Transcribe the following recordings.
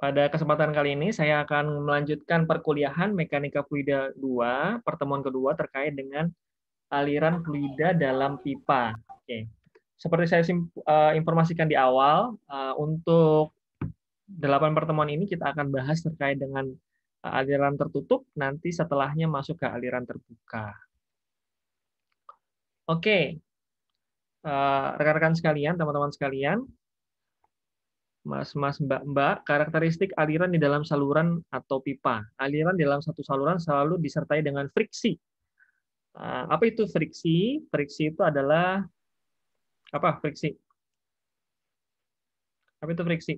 Pada kesempatan kali ini saya akan melanjutkan perkuliahan Mekanika Fluida 2, pertemuan kedua terkait dengan aliran fluida dalam pipa. Oke. Seperti saya informasikan di awal, untuk 8 pertemuan ini kita akan bahas terkait dengan aliran tertutup, nanti setelahnya masuk ke aliran terbuka. Oke, rekan-rekan sekalian, teman-teman sekalian, Mas, Mbak, karakteristik aliran di dalam saluran atau pipa. Aliran di dalam satu saluran selalu disertai dengan friksi. Apa itu friksi? Friksi itu adalah apa? Friksi. Apa itu friksi?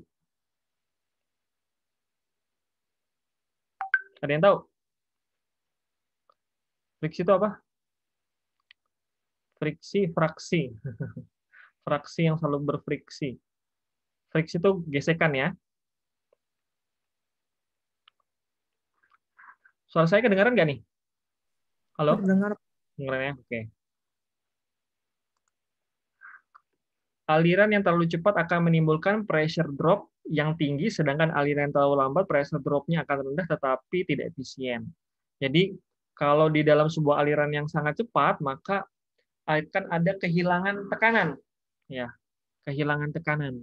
Ada yang tahu? Friksi itu apa? Friksi, fraksi. Fraksi yang selalu berfriksi. Friksi itu gesekan ya. Suara saya kedengaran nggak nih? Halo? Terdengar. Kedengaran ya? Oke. Aliran yang terlalu cepat akan menimbulkan pressure drop yang tinggi, sedangkan aliran yang terlalu lambat pressure drop-nya akan rendah tetapi tidak efisien. Jadi kalau di dalam sebuah aliran yang sangat cepat, maka akan ada kehilangan tekanan, ya, kehilangan tekanan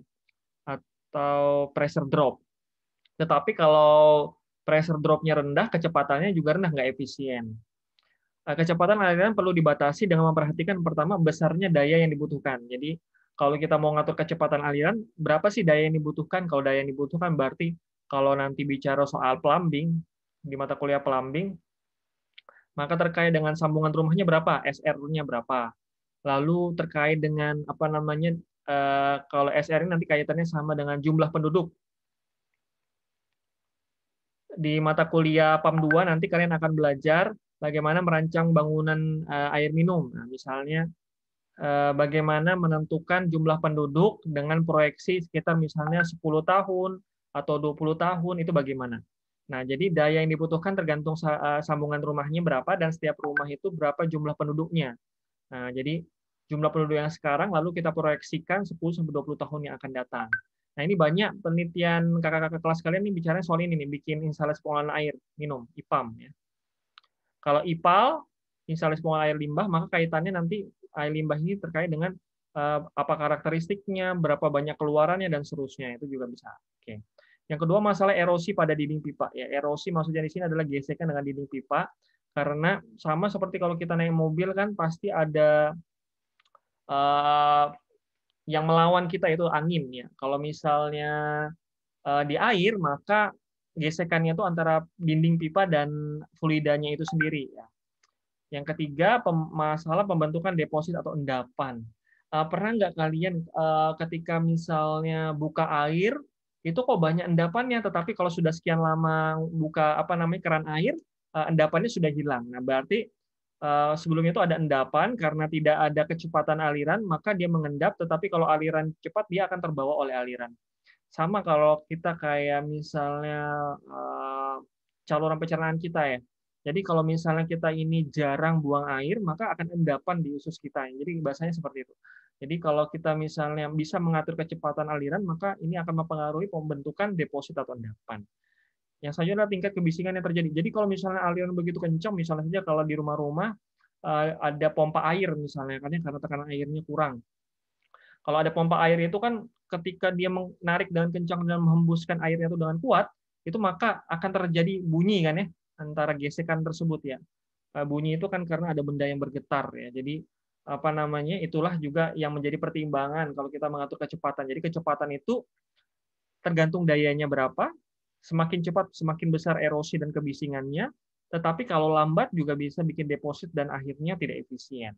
atau pressure drop. Tetapi kalau pressure drop-nya rendah, kecepatannya juga rendah, nggak efisien. Kecepatan aliran perlu dibatasi dengan memperhatikan pertama besarnya daya yang dibutuhkan. Jadi kalau kita mau ngatur kecepatan aliran, berapa sih daya yang dibutuhkan? Kalau daya yang dibutuhkan berarti kalau nanti bicara soal plumbing, di mata kuliah plumbing, maka terkait dengan sambungan rumahnya berapa? SR-nya berapa? Lalu terkait dengan apa namanya, kalau SR ini nanti kaitannya sama dengan jumlah penduduk. Di mata kuliah PAM 2 nanti kalian akan belajar bagaimana merancang bangunan air minum. Nah, misalnya bagaimana menentukan jumlah penduduk dengan proyeksi sekitar misalnya 10 tahun atau 20 tahun, itu bagaimana. Nah, jadi daya yang dibutuhkan tergantung sambungan rumahnya berapa dan setiap rumah itu berapa jumlah penduduknya. Nah, jadi jumlah penduduk yang sekarang lalu kita proyeksikan 10-20 tahun yang akan datang. Nah, ini banyak penelitian kakak-kakak kelas kalian nih bicara soal ini nih, bikin instalasi pengolahan air minum, IPAM ya. Kalau IPAL, instalasi pengolahan air limbah, maka kaitannya nanti air limbah ini terkait dengan apa karakteristiknya, berapa banyak keluarannya dan seterusnya, itu juga bisa. Oke. Yang kedua masalah erosi pada dinding pipa ya. Erosi maksudnya di sini adalah gesekan dengan dinding pipa karena sama seperti kalau kita naik mobil kan pasti ada eh, yang melawan kita itu angin ya. Kalau misalnya di air maka gesekannya itu antara dinding pipa dan fluidanya itu sendiri ya. Yang ketiga masalah pembentukan deposit atau endapan. Pernah nggak kalian ketika misalnya buka air itu kok banyak endapannya, tetapi kalau sudah sekian lama buka apa namanya keran air, endapannya sudah hilang. Nah, berarti sebelumnya itu ada endapan karena tidak ada kecepatan aliran, maka dia mengendap, tetapi kalau aliran cepat dia akan terbawa oleh aliran. Sama kalau kita kayak misalnya saluran pencernaan kita ya. Jadi kalau misalnya kita ini jarang buang air, maka akan endapan di usus kita. Jadi bahasanya seperti itu. Jadi kalau kita misalnya bisa mengatur kecepatan aliran, maka ini akan mempengaruhi pembentukan deposit atau endapan. Yang selanjutnya adalah tingkat kebisingan yang terjadi. Jadi kalau misalnya aliran begitu kencang, misalnya saja kalau di rumah-rumah ada pompa air misalnya, karena tekanan airnya kurang. Kalau ada pompa air itu kan ketika dia menarik dengan kencang dan menghembuskan airnya itu dengan kuat, itu maka akan terjadi bunyi kan ya antara gesekan tersebut ya. Bunyi itu kan karena ada benda yang bergetar ya. Jadi apa namanya itulah juga yang menjadi pertimbangan kalau kita mengatur kecepatan. Jadi kecepatan itu tergantung dayanya berapa, semakin cepat semakin besar erosi dan kebisingannya, tetapi kalau lambat juga bisa bikin deposit dan akhirnya tidak efisien.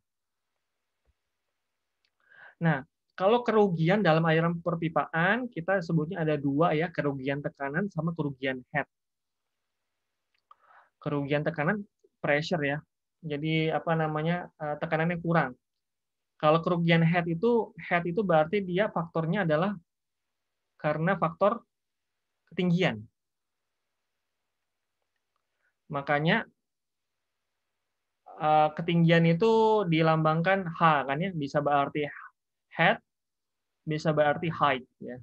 Nah, kalau kerugian dalam aliran perpipaan, kita sebutnya ada dua ya, kerugian tekanan sama kerugian head. Kerugian tekanan pressure ya. Jadi apa namanya tekanannya kurang. Kalau kerugian head itu berarti dia faktornya adalah karena faktor ketinggian. Makanya ketinggian itu dilambangkan H kan ya, bisa berarti head, bisa berarti height ya.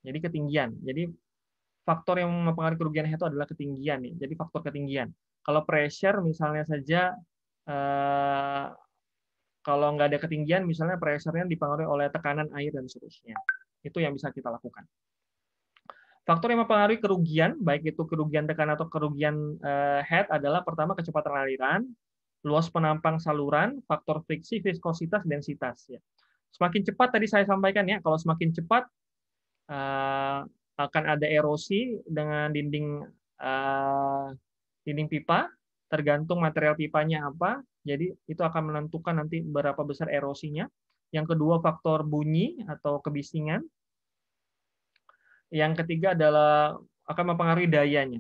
Jadi ketinggian. Jadi faktor yang mempengaruhi kerugian head itu adalah ketinggian nih. Jadi faktor ketinggian. Kalau pressure misalnya saja kalau nggak ada ketinggian, misalnya pressure-nya dipengaruhi oleh tekanan air dan seterusnya. Itu yang bisa kita lakukan. Faktor yang mempengaruhi kerugian, baik itu kerugian tekanan atau kerugian head adalah pertama kecepatan aliran, luas penampang saluran, faktor friksi, viskositas, densitas. Ya. Semakin cepat tadi saya sampaikan ya, kalau semakin cepat akan ada erosi dengan dinding pipa, tergantung material pipanya apa. Jadi itu akan menentukan nanti berapa besar erosinya. Yang kedua faktor bunyi atau kebisingan. Yang ketiga adalah akan mempengaruhi dayanya.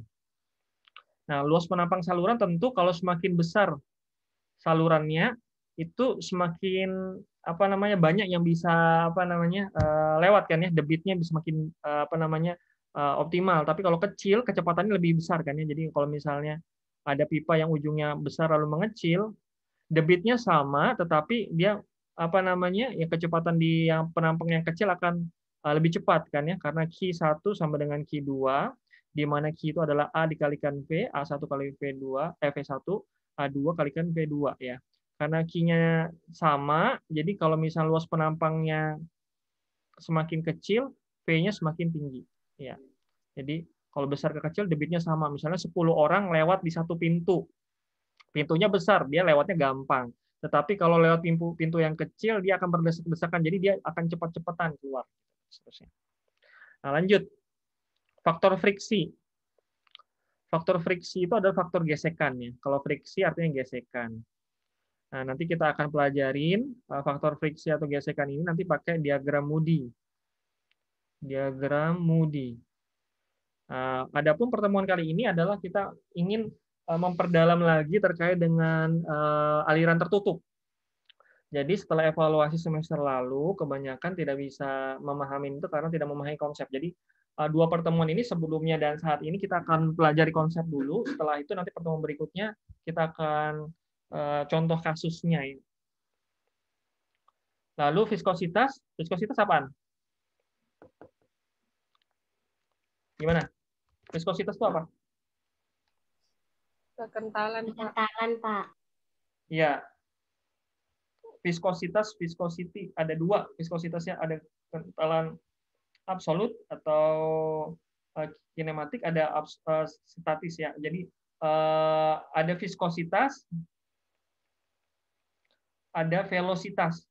Nah, luas penampang saluran tentu kalau semakin besar salurannya itu semakin banyak yang bisa lewat kan ya, debitnya semakin optimal. Tapi kalau kecil kecepatannya lebih besar kan ya. Jadi kalau misalnya ada pipa yang ujungnya besar lalu mengecil, debitnya sama tetapi dia ya kecepatan di yang penampang yang kecil akan lebih cepat kan ya, karena Q1 sama dengan Q2, di mana Q itu adalah A dikalikan V, A1 kali V2, V1, A2 kalikan V2 ya. Karena Q-nya sama, jadi kalau misal luas penampangnya semakin kecil, V-nya semakin tinggi. Ya. Jadi kalau besar ke kecil debitnya sama. Misalnya 10 orang lewat di satu pintu. Pintunya besar, dia lewatnya gampang. Tetapi kalau lewat pintu yang kecil, dia akan berdesak-desakan, jadi dia akan cepat-cepatan keluar. Nah, lanjut. Faktor friksi. Faktor friksi itu adalah faktor gesekan. Ya. Kalau friksi artinya gesekan. Nah, nanti kita akan pelajarin faktor friksi atau gesekan ini nanti pakai diagram Moody. Diagram Moody. Adapun pertemuan kali ini adalah kita ingin memperdalam lagi terkait dengan aliran tertutup. Jadi setelah evaluasi semester lalu, kebanyakan tidak bisa memahami itu karena tidak memahami konsep. Jadi dua pertemuan ini sebelumnya dan saat ini kita akan pelajari konsep dulu. Setelah itu nanti pertemuan berikutnya kita akan contoh kasusnya. Lalu viskositas, viskositas apaan? Gimana? Viskositas itu apa? Kekentalan, Pak. Ya, viskositas, viscosity ada dua viskositasnya, ada kekentalan absolut atau kinematik, ada statis ya. Jadi ada viskositas, ada velocitas.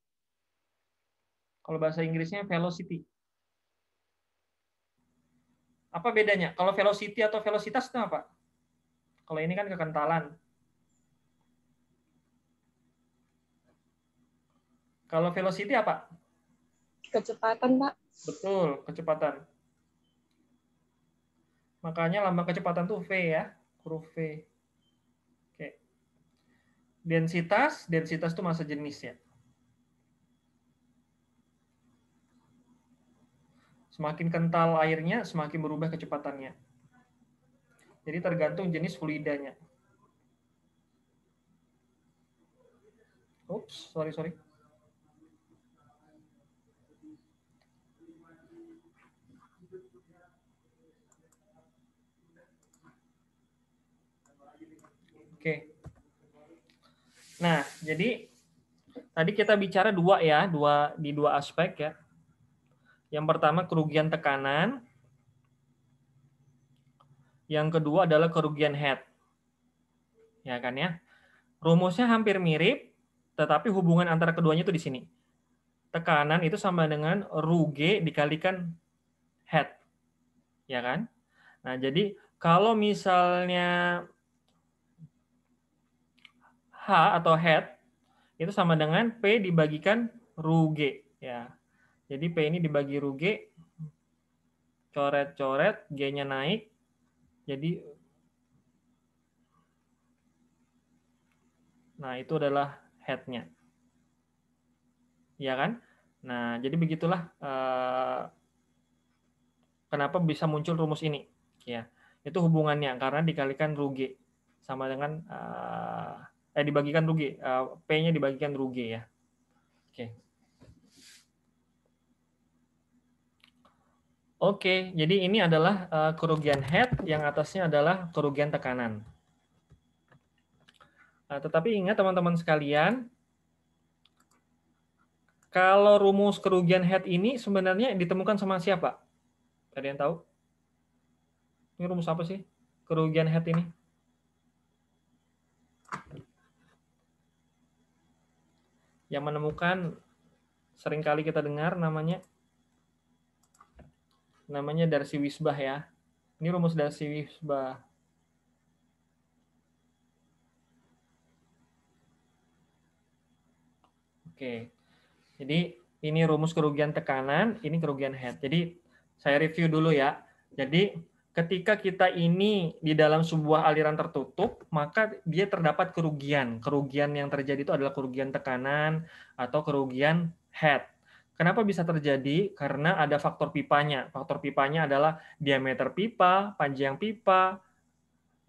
Kalau bahasa Inggrisnya velocity. Apa bedanya? Kalau velocity atau velocitas itu apa? Kalau ini kan kekentalan. Kalau velocity apa? Kecepatan, Pak. Betul, kecepatan. Makanya lambang kecepatan tuh V ya, huruf V. Oke. Densitas itu massa jenis ya. Semakin kental airnya, semakin berubah kecepatannya. Jadi tergantung jenis fluidanya. Oops, sorry. Oke. Nah, jadi tadi kita bicara di dua aspek ya. Yang pertama kerugian tekanan, yang kedua adalah kerugian head. Ya kan ya? Rumusnya hampir mirip, tetapi hubungan antara keduanya itu di sini. Tekanan itu sama dengan Ru G dikalikan head. Ya kan? Nah, jadi kalau misalnya H atau head itu sama dengan P dibagikan Ru G ya. Jadi P ini dibagi Ru G, coret-coret, G-nya naik. Jadi nah itu adalah head-nya. Ya kan? Nah, jadi begitulah kenapa bisa muncul rumus ini. Ya. Itu hubungannya karena dikalikan Ru G sama dengan dibagikan Ru G, P-nya dibagikan Ru G ya. Oke. Oke, jadi ini adalah kerugian head, yang atasnya adalah kerugian tekanan. Tetapi ingat teman-teman sekalian, kalau rumus kerugian head ini sebenarnya ditemukan sama siapa? Ada yang tahu? Ini rumus apa sih? Kerugian head ini? Yang menemukan seringkali kita dengar namanya Darcy-Weisbach ya. Ini rumus Darcy-Weisbach. Oke. Jadi ini rumus kerugian tekanan, ini kerugian head. Jadi saya review dulu ya. Jadi ketika kita ini di dalam sebuah aliran tertutup, maka dia terdapat kerugian. Kerugian yang terjadi itu adalah kerugian tekanan atau kerugian head. Kenapa bisa terjadi? Karena ada faktor pipanya. Faktor pipanya adalah diameter pipa, panjang pipa,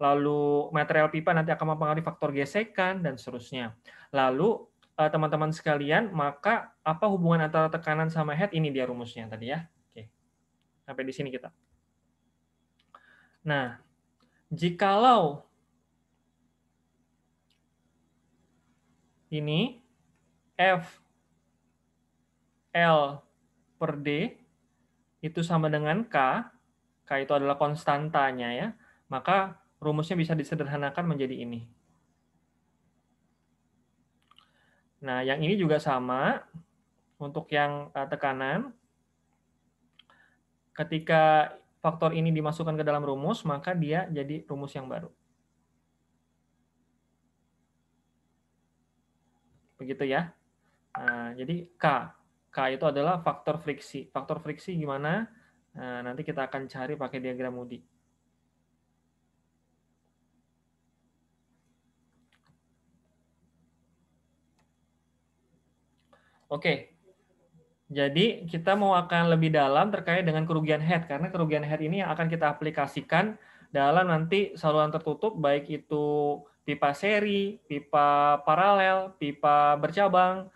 lalu material pipa nanti akan mempengaruhi faktor gesekan, dan seterusnya. Lalu teman-teman sekalian, maka apa hubungan antara tekanan sama head? Ini dia rumusnya tadi ya. Oke. Sampai di sini kita. Nah, jikalau ini F L per D itu sama dengan K itu adalah konstantanya ya, maka rumusnya bisa disederhanakan menjadi ini. Nah, yang ini juga sama untuk yang tekanan. Ketika faktor ini dimasukkan ke dalam rumus, maka dia jadi rumus yang baru. Begitu ya. Nah, jadi K itu adalah faktor friksi. Faktor friksi gimana? Nah, nanti kita akan cari pakai diagram Moody. Oke. Jadi kita mau akan lebih dalam terkait dengan kerugian head, karena kerugian head ini yang akan kita aplikasikan dalam nanti saluran tertutup, baik itu pipa seri, pipa paralel, pipa bercabang,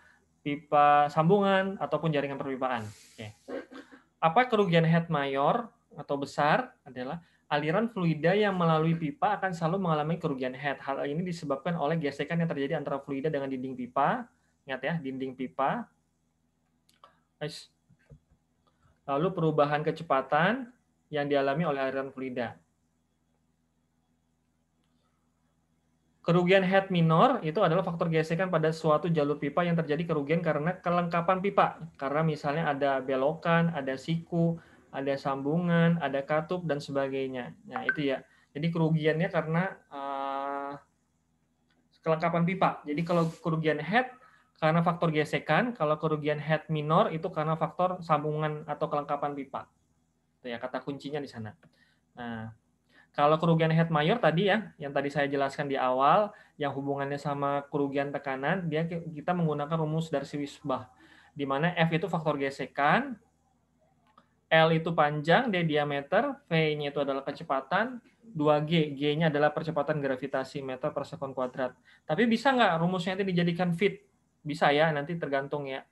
pipa sambungan, ataupun jaringan perpipaan. Oke. Apa kerugian head mayor atau besar? Adalah aliran fluida yang melalui pipa akan selalu mengalami kerugian head. Hal ini disebabkan oleh gesekan yang terjadi antara fluida dengan dinding pipa. Ingat ya, dinding pipa. Lalu perubahan kecepatan yang dialami oleh aliran fluida. Kerugian head minor itu adalah faktor gesekan pada suatu jalur pipa yang terjadi kerugian karena kelengkapan pipa. Karena misalnya ada belokan, ada siku, ada sambungan, ada katup, dan sebagainya. Nah, itu ya. Jadi kerugiannya karena kelengkapan pipa. Jadi kalau kerugian head karena faktor gesekan, kalau kerugian head minor itu karena faktor sambungan atau kelengkapan pipa. Itu ya kata kuncinya di sana. Nah, kalau kerugian head mayor tadi ya, yang tadi saya jelaskan di awal, yang hubungannya sama kerugian tekanan, kita menggunakan rumus Darcy-Weisbach, di mana F itu faktor gesekan, L itu panjang, D diameter, V-nya itu adalah kecepatan, 2G, G-nya adalah percepatan gravitasi meter per sekon kuadrat. Tapi bisa nggak rumusnya itu dijadikan feet? Bisa ya, nanti tergantung ya.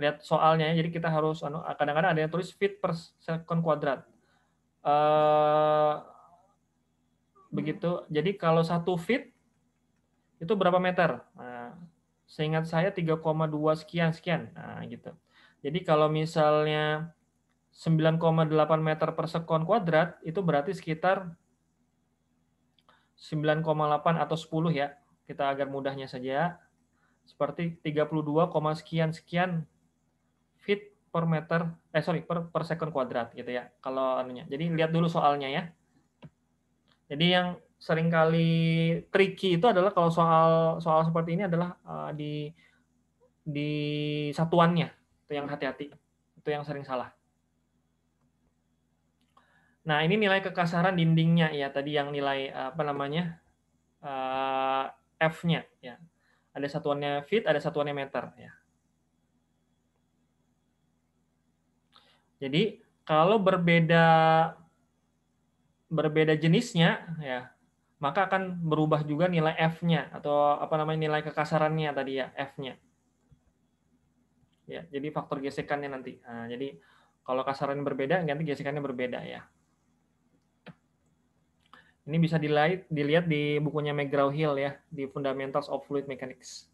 Lihat soalnya, jadi kita harus, kadang-kadang ada yang tulis feet per sekon kuadrat. Begitu. Jadi kalau 1 feet itu berapa meter? Nah, seingat saya 3,2 sekian. Nah, gitu. Jadi kalau misalnya 9,8 meter per sekon kuadrat, itu berarti sekitar 9,8 atau 10 ya. Kita agar mudahnya saja. Seperti 32, sekian feet per meter, per sekon kuadrat gitu ya. Kalau anunya. Jadi lihat dulu soalnya ya. Jadi yang seringkali tricky itu adalah kalau soal seperti ini adalah di satuannya, itu yang hati-hati, itu yang sering salah. Nah, ini nilai kekasaran dindingnya ya, tadi yang nilai F-nya ya. Ada satuannya feet, ada satuannya meter ya. Jadi kalau berbeda jenisnya ya, maka akan berubah juga nilai F-nya atau nilai kekasarannya tadi ya, F-nya. Ya, jadi faktor gesekannya nanti. Nah, jadi Kalau kasarannya berbeda, nanti gesekannya berbeda ya. Ini bisa dilihat di bukunya McGraw-Hill ya, di Fundamentals of Fluid Mechanics.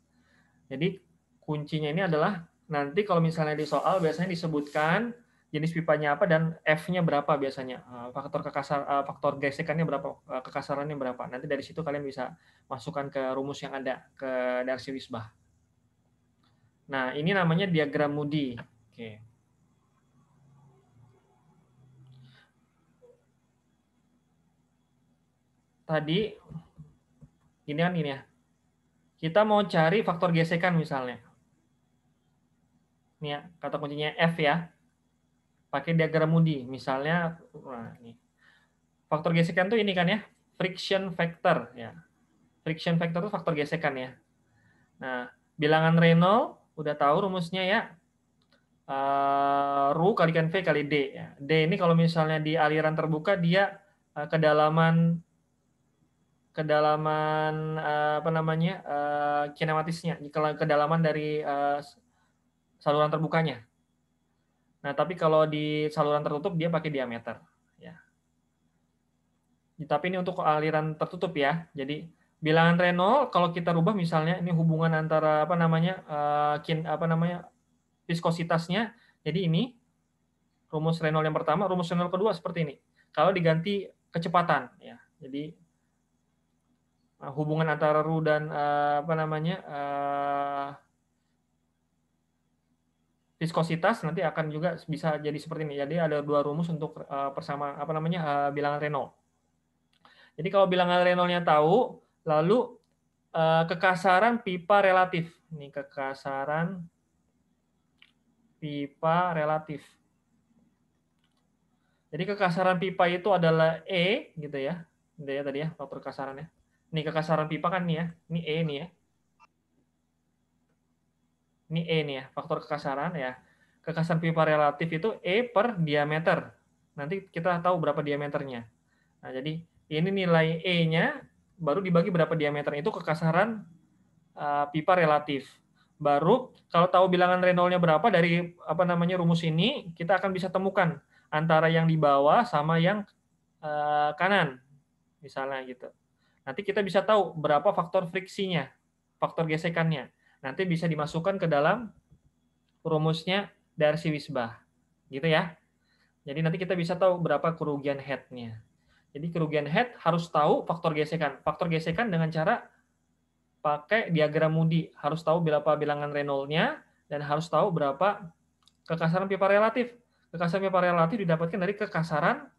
Jadi kuncinya ini adalah nanti kalau misalnya di soal biasanya disebutkan jenis pipanya apa dan F-nya berapa biasanya, faktor gesekannya berapa, kekasarannya berapa. Nanti dari situ kalian bisa masukkan ke rumus yang ada ke Darcy-Weisbach. Nah, ini namanya diagram Moody. Oke. Tadi ini kan ini ya. Kita mau cari faktor gesekan misalnya. Ini ya, kata kuncinya F ya. Pakai diagram Moody. Misalnya, nah ini. Faktor gesekan tuh ini kan ya, friction factor ya. Friction factor itu faktor gesekan ya. Nah, bilangan Reynolds udah tahu rumusnya ya. Rho kalikan V kali D ya. D ini kalau misalnya di aliran terbuka dia kedalaman apa namanya kinematisnya, kedalaman dari saluran terbukanya. Nah, tapi kalau di saluran tertutup dia pakai diameter ya. Tapi ini untuk aliran tertutup ya. Jadi bilangan Reynolds kalau kita rubah misalnya ini hubungan antara apa namanya viskositasnya. Jadi ini rumus Reynolds yang pertama, rumus Reynolds kedua seperti ini. Kalau diganti kecepatan ya. Jadi hubungan antara Rho dan apa namanya viskositas nanti akan juga bisa jadi seperti ini. Jadi ada dua rumus untuk persama apa namanya bilangan Reynolds. Jadi kalau bilangan Reynolds-nya tahu, lalu kekasaran pipa relatif. Ini kekasaran pipa relatif. Jadi kekasaran pipa itu adalah E gitu ya. Gitu ya tadi ya faktor kekasarannya. Ini kekasaran pipa kan nih ya. Ini E nih ya. Ini E nih ya, faktor kekasaran ya. Kekasaran pipa relatif itu E per diameter. Nanti kita tahu berapa diameternya. Nah, jadi ini nilai E-nya baru dibagi berapa diameter, itu kekasaran pipa relatif. Baru kalau tahu bilangan Reynolds-nya berapa dari apa namanya rumus ini, kita akan bisa temukan antara yang di bawah sama yang kanan. Misalnya gitu. Nanti kita bisa tahu berapa faktor friksinya, faktor gesekannya. Nanti bisa dimasukkan ke dalam rumusnya Darcy-Weisbach. Gitu ya. Jadi nanti kita bisa tahu berapa kerugian head-nya. Jadi kerugian head harus tahu faktor gesekan. Faktor gesekan dengan cara pakai diagram Moody. Harus tahu berapa bilangan Reynolds-nya dan harus tahu berapa kekasaran pipa relatif. Kekasaran pipa relatif didapatkan dari kekasaran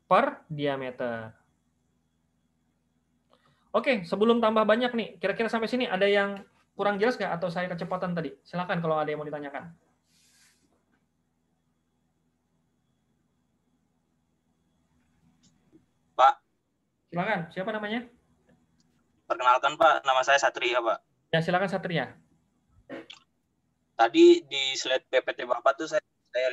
per diameter. Oke, sebelum tambah banyak nih, kira-kira sampai sini ada yang kurang jelas nggak atau saya kecepatan tadi? Silakan kalau ada yang mau ditanyakan. Pak. Silakan, siapa namanya? Perkenalkan Pak, nama saya Satria Pak. Ya silakan Satria. Tadi di slide PPT Bapak tuh saya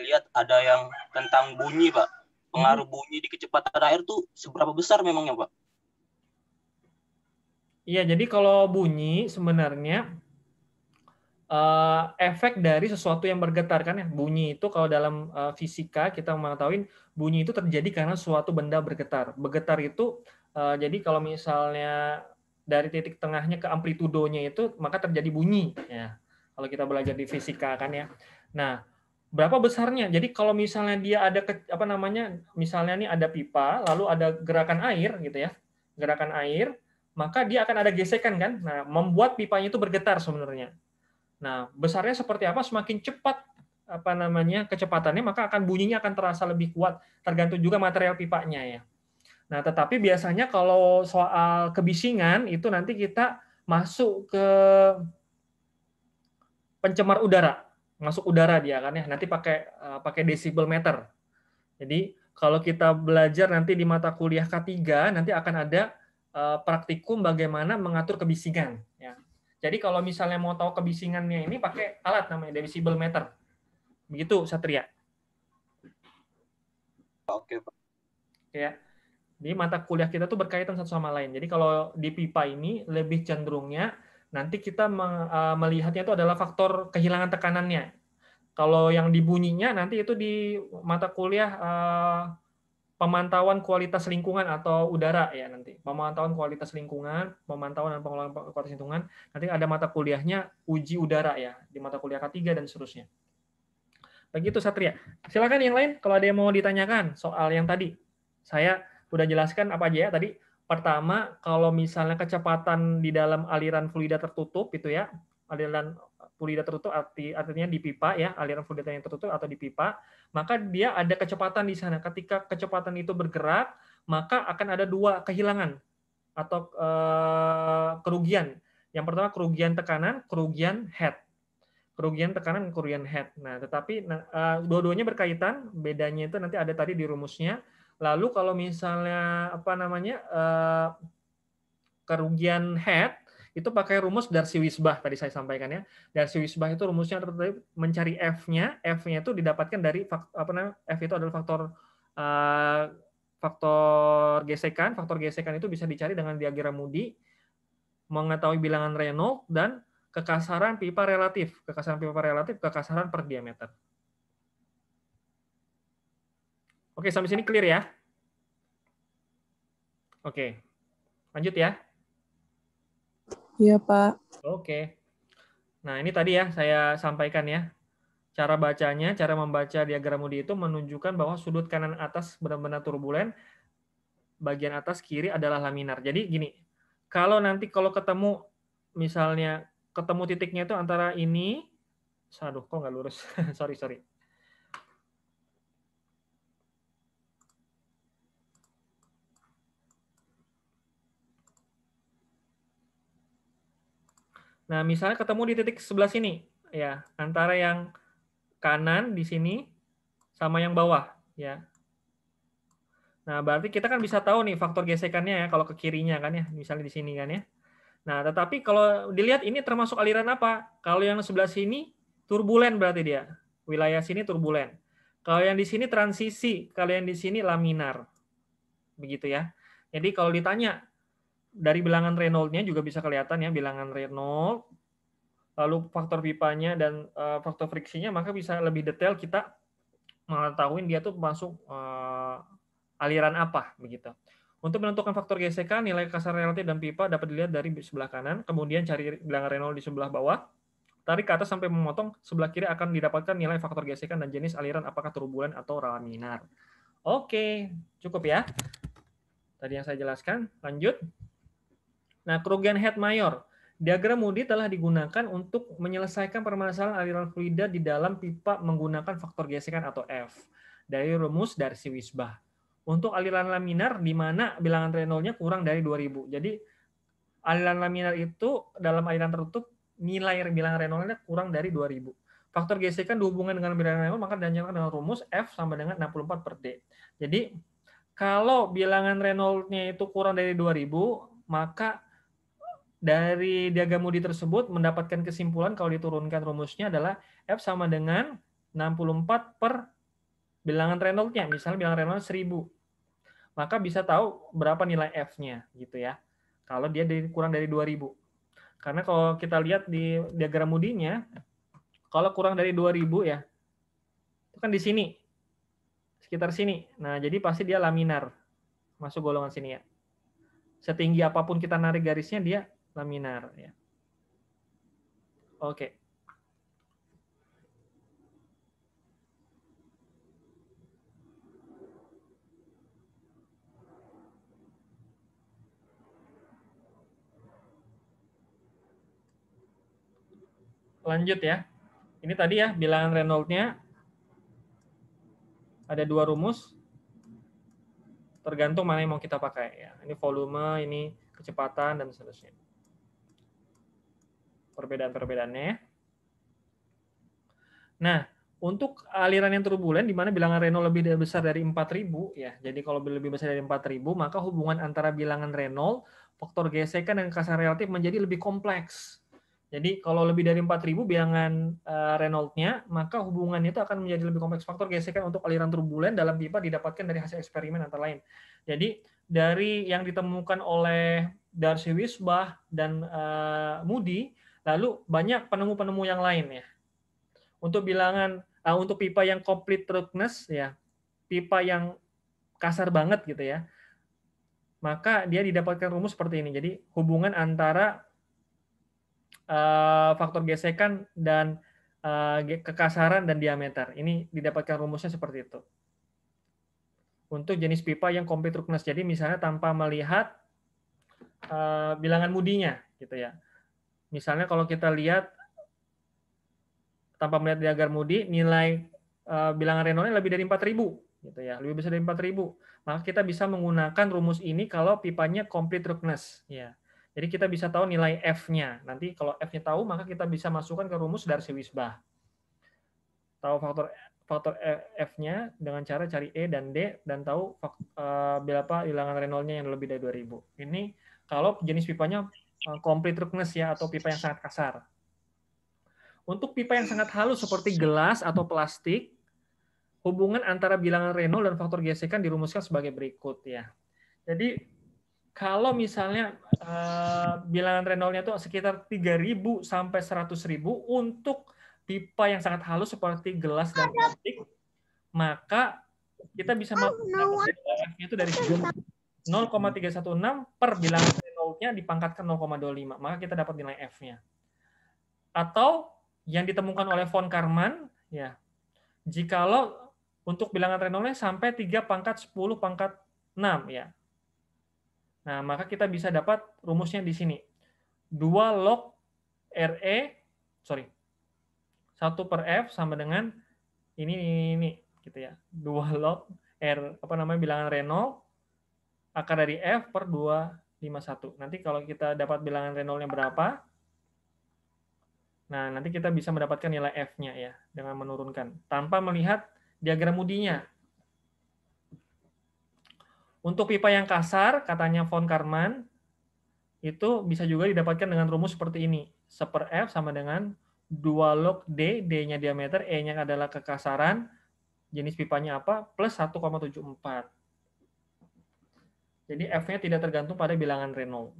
lihat ada yang tentang bunyi Pak. Pengaruh bunyi di kecepatan air tuh seberapa besar memangnya Pak? Iya, jadi kalau bunyi sebenarnya efek dari sesuatu yang bergetar kan ya. Bunyi itu kalau dalam fisika kita mengetahui bunyi itu terjadi karena suatu benda bergetar. Bergetar itu jadi kalau misalnya dari titik tengahnya ke amplitudonya itu maka terjadi bunyi ya. Kalau kita belajar di fisika kan ya. Nah, berapa besarnya? Jadi kalau misalnya dia ada apa namanya? Misalnya nih ada pipa, lalu ada gerakan air gitu ya. Gerakan air, maka dia akan ada gesekan kan. Nah, membuat pipanya itu bergetar sebenarnya. Nah, besarnya seperti apa? Semakin cepat apa namanya kecepatannya, maka akan bunyinya akan terasa lebih kuat. Tergantung juga material pipanya ya. Nah, tetapi biasanya kalau soal kebisingan itu nanti kita masuk ke pencemar udara, masuk udara dia kan ya. Nanti pakai decibel meter. Jadi kalau kita belajar nanti di mata kuliah K3 nanti akan ada praktikum bagaimana mengatur kebisingan. Ya. Jadi kalau misalnya mau tahu kebisingannya ini pakai alat namanya decibel meter. Begitu Satria. Oke Pak. Ya. Jadi mata kuliah kita tuh berkaitan satu sama lain. Jadi kalau di pipa ini lebih cenderungnya nanti kita melihatnya itu adalah faktor kehilangan tekanannya. Kalau yang dibunyinya nanti itu di mata kuliah pemantauan kualitas lingkungan atau udara ya nanti. Pemantauan kualitas lingkungan, pemantauan dan pengelolaan kualitas lingkungan. Nanti ada mata kuliahnya uji udara ya di mata kuliah K3 dan seterusnya. Begitu Satria. Silakan yang lain kalau ada yang mau ditanyakan soal yang tadi. Saya udah jelaskan apa aja ya tadi. Pertama, kalau misalnya kecepatan di dalam aliran fluida tertutup itu ya, aliran fluida tertutup artinya di pipa ya, aliran fluida yang tertutup atau di pipa, maka dia ada kecepatan di sana. Ketika kecepatan itu bergerak, maka akan ada dua kehilangan atau kerugian. Yang pertama kerugian tekanan, kerugian head. Kerugian tekanan, kerugian head. Nah, tetapi dua-duanya berkaitan, bedanya itu nanti ada tadi di rumusnya. Lalu kalau misalnya apa namanya kerugian head itu pakai rumus Darcy-Wisbach tadi saya sampaikan ya. Darcy-Wisbach itu rumusnya mencari F-nya itu didapatkan dari apa namanya F itu adalah faktor gesekan. Faktor gesekan itu bisa dicari dengan diagram Moody, mengetahui bilangan Reynolds dan kekasaran pipa relatif. Kekasaran pipa relatif, kekasaran per diameter. Oke, sampai sini clear ya? Oke, lanjut ya. Iya, Pak. Oke. Nah, ini tadi ya saya sampaikan ya. Cara bacanya, cara membaca diagram Moody itu menunjukkan bahwa sudut kanan atas benar-benar turbulen, bagian atas kiri adalah laminar. Jadi gini, kalau ketemu misalnya ketemu titiknya itu antara ini, aduh kok nggak lurus, sorry. Nah, misalnya ketemu di titik sebelah sini, ya antara yang kanan di sini sama yang bawah, ya. Nah, berarti kita kan bisa tahu nih faktor gesekannya ya kalau ke kirinya kan ya, misalnya di sini kan ya. Nah, tetapi kalau dilihat ini termasuk aliran apa? Kalau yang sebelah sini turbulen berarti dia. Wilayah sini turbulen. Kalau yang di sini transisi, kalau yang di sini laminar. Begitu ya. Jadi kalau ditanya dari bilangan Reynolds-nya juga bisa kelihatan ya bilangan Reynolds, lalu faktor pipanya dan faktor friksinya, maka bisa lebih detail kita mengetahui dia tuh masuk aliran apa begitu. Untuk menentukan faktor gesekan, nilai kekasaran relatif dan pipa dapat dilihat dari sebelah kanan, kemudian cari bilangan Reynolds di sebelah bawah, tarik ke atas sampai memotong, sebelah kiri akan didapatkan nilai faktor gesekan dan jenis aliran apakah turbulen atau laminar. Oke, cukup ya. Tadi yang saya jelaskan, lanjut. Nah, kerugian head mayor. Diagram Moody telah digunakan untuk menyelesaikan permasalahan aliran fluida di dalam pipa menggunakan faktor gesekan atau F dari rumus Darcy-Wisbach. Untuk aliran laminar di mana bilangan Reynolds-nya kurang dari 2000. Jadi aliran laminar itu dalam aliran tertutup nilai bilangan Reynolds-nya kurang dari 2000. Faktor gesekan dihubungkan dengan bilangan Reynolds maka dinyatakan dengan rumus F sama dengan 64 per D. Jadi kalau bilangan Reynolds-nya itu kurang dari 2000, maka dari diagram Moody tersebut mendapatkan kesimpulan kalau diturunkan rumusnya adalah F sama dengan 64 per bilangan Reynolds-nya. Misalnya bilangan Reynolds 1000. Maka bisa tahu berapa nilai F-nya gitu ya. Kalau dia kurang dari 2000. Karena kalau kita lihat di diagram Moody-nya, kalau kurang dari 2000 ya, itu kan di sini. Sekitar sini. Nah, jadi pasti dia laminar. Masuk golongan sini ya. Setinggi apapun kita narik garisnya, dia laminar ya. Oke. Lanjut ya. Ini tadi ya bilangan Reynolds-nya ada dua rumus. Tergantung mana yang mau kita pakai ya. Ini volume, ini kecepatan dan seterusnya. Perbedaan-perbedaannya. Nah, untuk aliran yang turbulen di mana bilangan Reynolds lebih besar dari 4000 ya. Jadi kalau lebih besar dari 4000 maka hubungan antara bilangan Reynolds, faktor gesekan dan kekasaran relatif menjadi lebih kompleks. Jadi kalau lebih dari 4000 bilangan Reynolds-nya, maka hubungannya itu akan menjadi lebih kompleks. Faktor gesekan untuk aliran turbulen dalam pipa didapatkan dari hasil eksperimen antara lain. Jadi dari yang ditemukan oleh Darcy-Weisbach dan Moody, lalu banyak penemu-penemu yang lain ya. Untuk bilangan untuk pipa yang complete roughness ya, pipa yang kasar banget gitu ya, maka dia didapatkan rumus seperti ini. Jadi hubungan antara faktor gesekan dan kekasaran dan diameter. Ini didapatkan rumusnya seperti itu. Untuk jenis pipa yang complete roughness. Jadi misalnya tanpa melihat bilangan Moody-nya gitu ya. Misalnya kalau kita lihat tanpa melihat diagram Moody, nilai bilangan Reynolds lebih dari 4.000 gitu ya, lebih besar dari 4.000. Maka kita bisa menggunakan rumus ini kalau pipanya complete roughness ya. Jadi kita bisa tahu nilai F-nya. Nanti kalau F-nya tahu, maka kita bisa masukkan ke rumus Darcy-Weisbach. Tahu faktor F-nya dengan cara cari E dan D dan tahu berapa bilangan Reynolds-nya yang lebih dari 2.000. Ini kalau jenis pipanya complete roughness ya, atau pipa yang sangat kasar. Untuk pipa yang sangat halus seperti gelas atau plastik, hubungan antara bilangan Reynolds dan faktor gesekan dirumuskan sebagai berikut ya. Jadi kalau misalnya bilangan Reynolds-nya itu sekitar 3.000 sampai 100.000 untuk pipa yang sangat halus seperti gelas dan plastik, maka kita bisa mendapatkan F-nya itu dari 0,316 per bilangan Reynolds-nya dipangkatkan 0,25, maka kita dapat nilai F-nya. Atau yang ditemukan oleh von Karman ya, jikalau untuk bilangan Reynolds-nya sampai 3 pangkat 10 pangkat 6 ya. Nah, maka kita bisa dapat rumusnya di sini. 2 log RE, 1 per F sama dengan ini gitu ya. 2 log R bilangan Reynolds akar dari F per 251. Nanti kalau kita dapat bilangan Reynolds-nya berapa, nah nanti kita bisa mendapatkan nilai F-nya ya dengan menurunkan tanpa melihat diagram Moody-nya. Untuk pipa yang kasar, katanya von Karman, itu bisa juga didapatkan dengan rumus seperti ini. 1 per F sama dengan 2 log D, D-nya diameter, E-nya adalah kekasaran, jenis pipanya apa, plus 1,74. Jadi F-nya tidak tergantung pada bilangan Reynolds.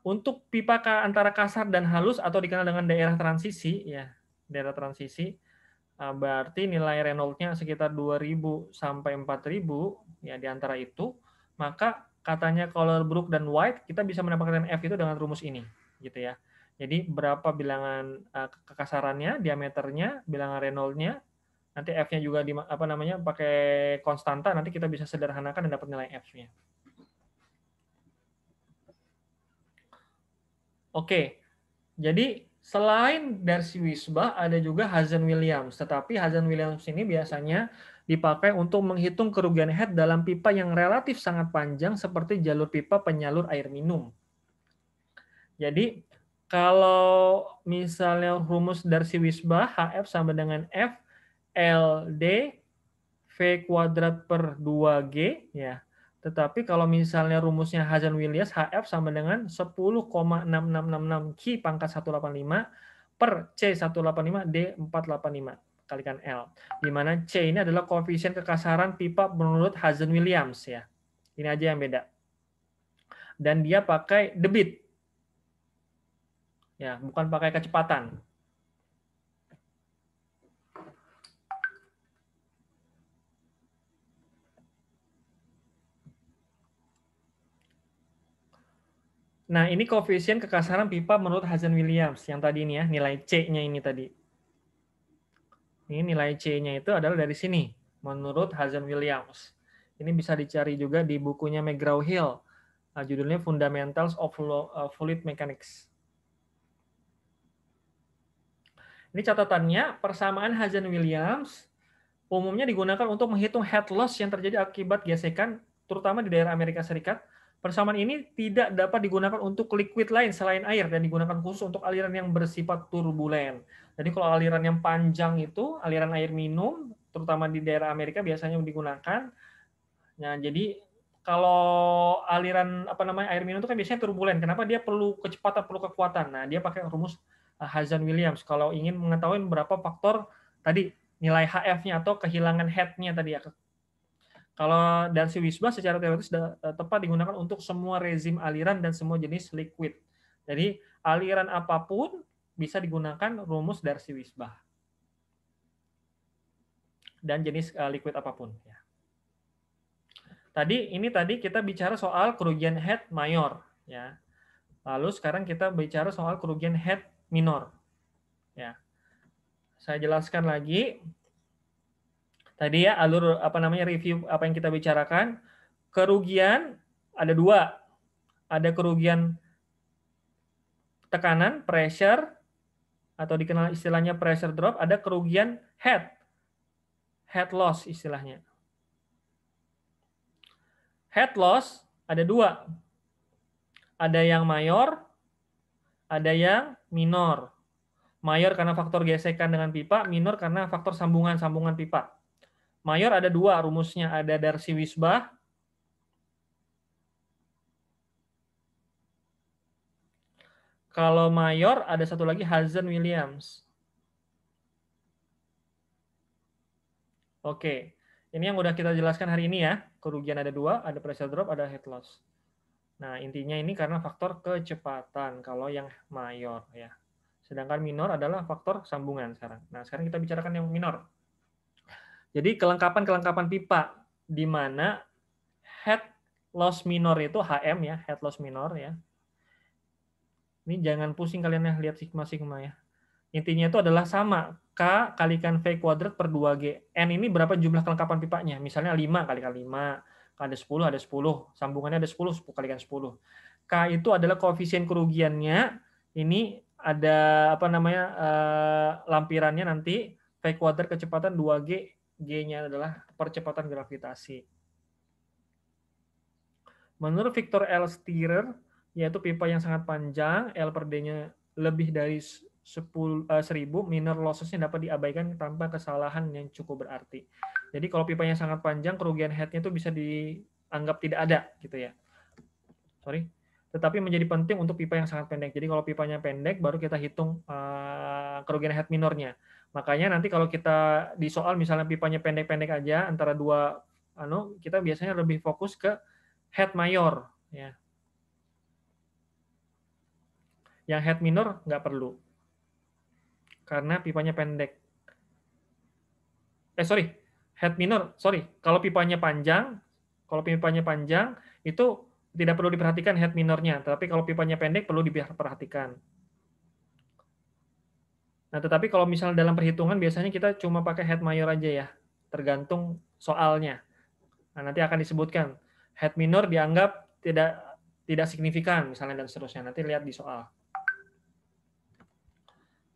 Untuk pipa antara kasar dan halus atau dikenal dengan daerah transisi, ya, daerah transisi, berarti nilai Reynolds-nya sekitar 2.000 sampai 4.000 ya, di antara itu, maka katanya Colebrook dan White kita bisa mendapatkan F itu dengan rumus ini gitu ya. Jadi berapa bilangan kekasarannya, diameternya, bilangan Reynolds-nya, nanti F-nya juga pakai konstanta, nanti kita bisa sederhanakan dan dapat nilai F-nya. Oke. Jadi selain Darcy-Weisbach ada juga Hazen-Williams, tetapi Hazen-Williams ini biasanya dipakai untuk menghitung kerugian head dalam pipa yang relatif sangat panjang seperti jalur pipa penyalur air minum. Jadi kalau misalnya rumus Darcy-Weisbach HF sama dengan F LD V kuadrat per 2G ya. Tetapi kalau misalnya rumusnya Hazen-Williams, HF sama dengan 10,6666 Q pangkat 185 per C185 D485 kalikan L. Di mana C ini adalah koefisien kekasaran pipa menurut Hazen-Williams ya. Ini aja yang beda. Dan dia pakai debit. Ya, bukan pakai kecepatan. Nah, ini koefisien kekasaran pipa menurut Hazen-Williams yang tadi ini ya, nilai C-nya ini tadi. Ini nilai C-nya itu adalah dari sini, menurut Hazen-Williams. Ini bisa dicari juga di bukunya McGraw-Hill. Judulnya Fundamentals of Fluid Mechanics. Ini catatannya, persamaan Hazen-Williams umumnya digunakan untuk menghitung head loss yang terjadi akibat gesekan, terutama di daerah Amerika Serikat. Persamaan ini tidak dapat digunakan untuk liquid lain selain air dan digunakan khusus untuk aliran yang bersifat turbulen. Jadi kalau aliran yang panjang itu, aliran air minum, terutama di daerah Amerika biasanya digunakan. Nah, jadi kalau aliran air minum itu kan biasanya turbulen. Kenapa? Dia perlu kecepatan, perlu kekuatan. Nah, dia pakai rumus Hazen-Williams. Kalau ingin mengetahui berapa faktor tadi nilai HF-nya atau kehilangan head-nya tadi ya. Kalau Darcy-Weisbach secara teoritis tepat digunakan untuk semua rezim aliran dan semua jenis liquid. Jadi aliran apapun bisa digunakan rumus Darcy-Weisbach. Dan jenis liquid apapun. Tadi kita bicara soal kerugian head mayor. Ya. Lalu sekarang kita bicara soal kerugian head minor. Ya. Saya jelaskan lagi. Tadi ya alur review apa yang kita bicarakan. Kerugian ada 2. Ada kerugian tekanan, pressure, atau dikenal istilahnya pressure drop. Ada kerugian head loss istilahnya. Head loss ada 2. Ada yang mayor, ada yang minor. Mayor karena faktor gesekan dengan pipa, minor karena faktor sambungan pipa. Mayor ada 2 rumusnya, ada Darcy-Weisbach. Kalau mayor ada satu lagi Hazen-Williams. Oke, ini yang udah kita jelaskan hari ini ya. Kerugian ada 2, ada pressure drop, ada head loss. Nah, intinya ini karena faktor kecepatan kalau yang mayor ya. Sedangkan minor adalah faktor sambungan sekarang. Nah, sekarang kita bicarakan yang minor. Jadi kelengkapan pipa di mana head loss minor itu HM ya, head loss minor ya. Ini jangan pusing kalian ya lihat sigma ya. Intinya itu adalah sama K kalikan V kuadrat per 2G. N ini berapa jumlah kelengkapan pipanya? Misalnya 5 kalikan 5, ada 10, sambungannya ada 10 kalikan 10. K itu adalah koefisien kerugiannya. Ini ada lampirannya nanti V kuadrat kecepatan 2G, G-nya adalah percepatan gravitasi. Menurut Victor L. Steerer, yaitu pipa yang sangat panjang, L per D-nya lebih dari 1000, minor losses-nya dapat diabaikan tanpa kesalahan yang cukup berarti. Jadi kalau pipanya sangat panjang, kerugian head-nya itu bisa dianggap tidak ada, gitu ya. Sorry. Tetapi menjadi penting untuk pipa yang sangat pendek. Jadi kalau pipanya pendek, baru kita hitung kerugian head minornya. Makanya nanti kalau kita di soal misalnya pipanya pendek-pendek aja, antara 2, kita biasanya lebih fokus ke head mayor. Ya. Yang head minor nggak perlu. Karena pipanya pendek. Head minor, kalau pipanya panjang, itu tidak perlu diperhatikan head minornya, tapi kalau pipanya pendek perlu diperhatikan. Nah, tetapi kalau misalnya dalam perhitungan biasanya kita cuma pakai head mayor aja ya, tergantung soalnya. Nah, nanti akan disebutkan head minor dianggap tidak signifikan misalnya dan seterusnya. Nanti lihat di soal.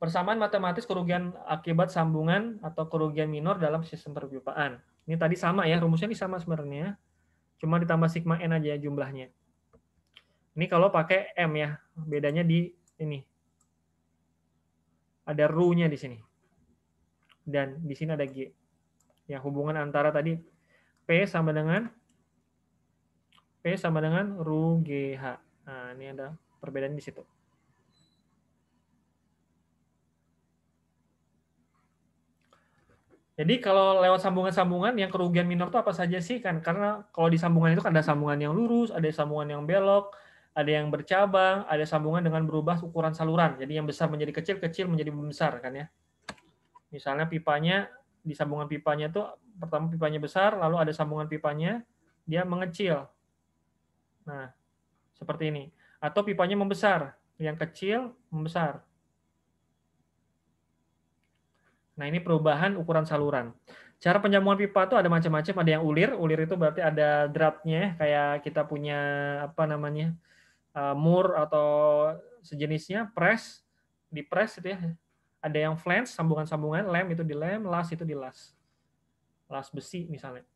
Persamaan matematis kerugian akibat sambungan atau kerugian minor dalam sistem perpipaan. Ini tadi sama ya, rumusnya ini sama sebenarnya. Cuma ditambah sigma N aja jumlahnya. Ini kalau pakai M ya, bedanya di ini. Ada ru-nya di sini. Dan di sini ada G. Ya, hubungan antara tadi P sama dengan ru GH. Nah, ini ada perbedaan di situ. Jadi kalau lewat sambungan-sambungan yang kerugian minor itu apa saja sih kan? Karena kalau di sambungan itu kan ada sambungan yang lurus, ada sambungan yang belok, ada yang bercabang, ada sambungan dengan berubah ukuran saluran. Jadi yang besar menjadi kecil, kecil menjadi besar kan ya. Misalnya pipanya di sambungan pipanya itu pertama pipanya besar, lalu ada sambungan pipanya dia mengecil. Nah, seperti ini. Atau pipanya membesar, yang kecil membesar. Nah, ini perubahan ukuran saluran. Cara penjambungan pipa itu ada macam-macam. Ada yang ulir. Ulir itu berarti ada dratnya, kayak kita punya mur atau sejenisnya. Press, di press itu ya. Ada yang flange, sambungan-sambungan. Lem itu di lem, las itu di las. Las besi misalnya.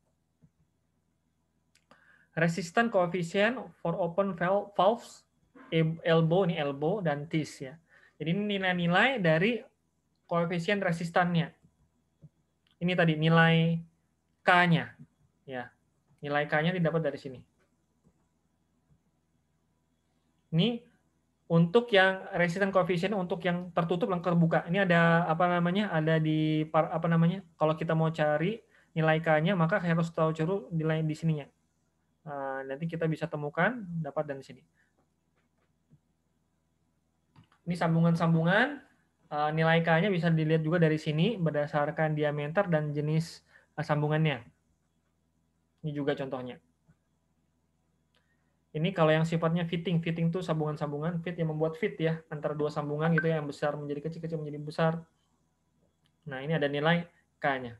Resistant coefficient for open valves, elbow, ini elbow, dan teeth ya. Jadi ini nilai-nilai dari koefisien resistannya. Ini tadi nilai K-nya. Ya. Nilai K-nya didapat dari sini. Ini untuk yang resistan koefisien untuk yang tertutup dan terbuka. Ini ada ada di kalau kita mau cari nilai K-nya, maka harus tahu curu nilai di sininya. Nanti kita bisa temukan, dapat dari sini. Ini sambungan-sambungan, nilai K-nya bisa dilihat juga dari sini berdasarkan diameter dan jenis sambungannya. Ini juga contohnya. Ini kalau yang sifatnya fitting itu sambungan-sambungan, fit yang membuat fit ya, antara dua sambungan gitu ya, yang besar menjadi kecil, kecil menjadi besar. Nah, ini ada nilai K-nya.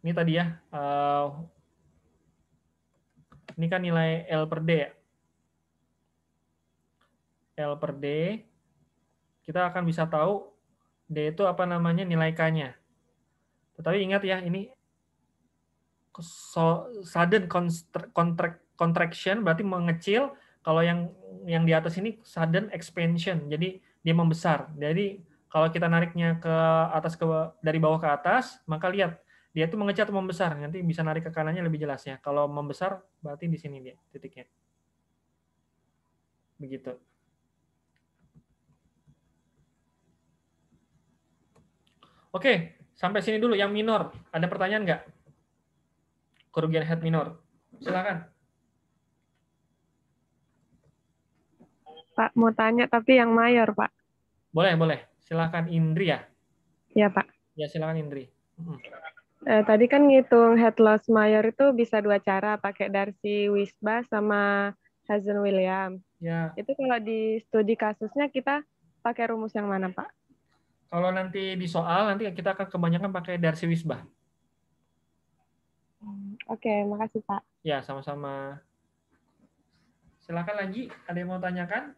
Ini tadi ya, ini kan nilai L per D ya. L per D, kita akan bisa tahu D itu apa namanya nilai K-nya. Tetapi ingat ya, ini sudden contraction berarti mengecil. Kalau yang di atas ini sudden expansion, jadi dia membesar. Jadi kalau kita nariknya ke atas dari bawah ke atas, maka lihat dia itu mengecil atau membesar. Nanti bisa narik ke kanannya lebih jelas ya. Kalau membesar berarti di sini dia titiknya. Begitu. Oke, sampai sini dulu yang minor. Ada pertanyaan nggak? Kerugian head minor. Silakan. Pak, mau tanya tapi yang mayor, Pak. Boleh. Silakan Indri ya. Iya, Pak. Ya, silakan Indri. Tadi kan ngitung head loss mayor itu bisa dua cara, pakai Darcy Wisbah sama Hazen Williams. Ya. Itu kalau di studi kasusnya kita pakai rumus yang mana, Pak? Kalau nanti di soal, nanti kita akan kebanyakan pakai Darcy Wisbah. Oke, makasih, Pak. Ya, sama-sama. Silakan lagi, ada yang mau tanyakan?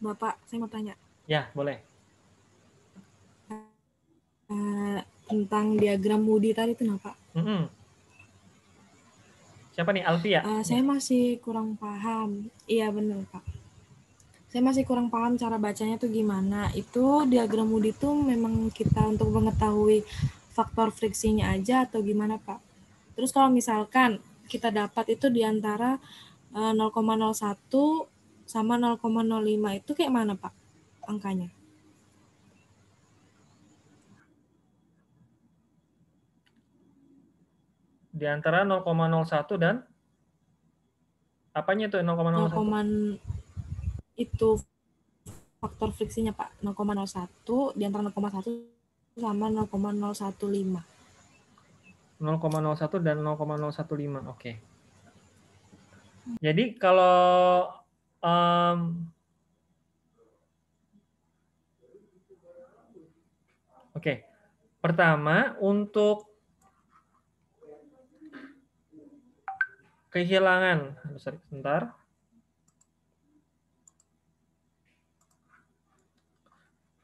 Bapak, saya mau tanya. Ya, boleh. Tentang diagram Moody tadi itu, Pak. Siapa nih, Alfi ya? Saya masih kurang paham. Iya, benar, Pak. Saya masih kurang paham cara bacanya tuh gimana. Itu diagram Moody itu memang kita untuk mengetahui faktor friksinya aja atau gimana, Pak? Terus kalau misalkan kita dapat itu di antara 0,01 sama 0,05 itu kayak mana, Pak, angkanya? Di antara 0,01 dan apanya itu 0,01? Itu faktor friksinya, Pak. 0,01 di antara 0,1 sama 0,015. 0,01 dan 0,015. Oke. Jadi kalau pertama untuk kehilangan, sebentar.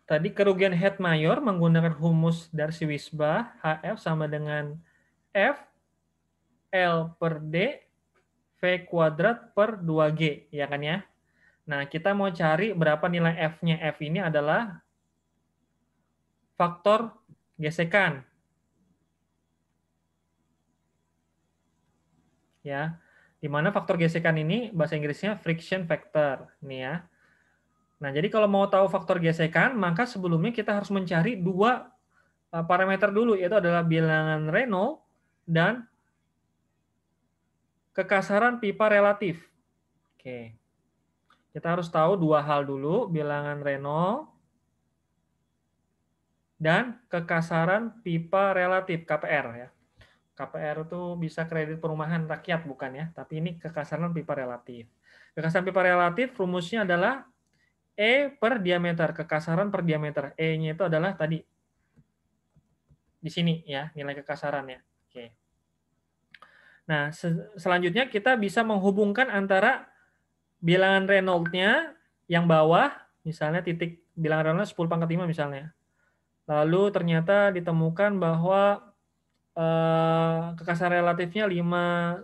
Tadi kerugian head mayor menggunakan rumus Darcy Wisbah, HF sama dengan F L per D V kuadrat per 2G, ya kan ya? Nah, kita mau cari berapa nilai F-nya. F ini adalah faktor gesekan. Ya, di mana faktor gesekan ini bahasa Inggrisnya friction factor, nih ya. Nah, jadi kalau mau tahu faktor gesekan, maka sebelumnya kita harus mencari dua parameter dulu, yaitu adalah bilangan Reynolds dan kekasaran pipa relatif. Oke. Kita harus tahu dua hal dulu, bilangan Reynolds dan kekasaran pipa relatif, KPR ya. KPR itu bisa kredit perumahan rakyat bukan ya, tapi ini kekasaran pipa relatif. Kekasaran pipa relatif rumusnya adalah E per diameter, kekasaran per diameter. E-nya itu adalah tadi di sini ya, nilai kekasarannya. Oke. Nah, selanjutnya kita bisa menghubungkan antara bilangan Reynolds-nya yang bawah, misalnya titik bilangan Reynolds 10⁵ misalnya. Lalu ternyata ditemukan bahwa kekasaran relatifnya 10⁻⁴.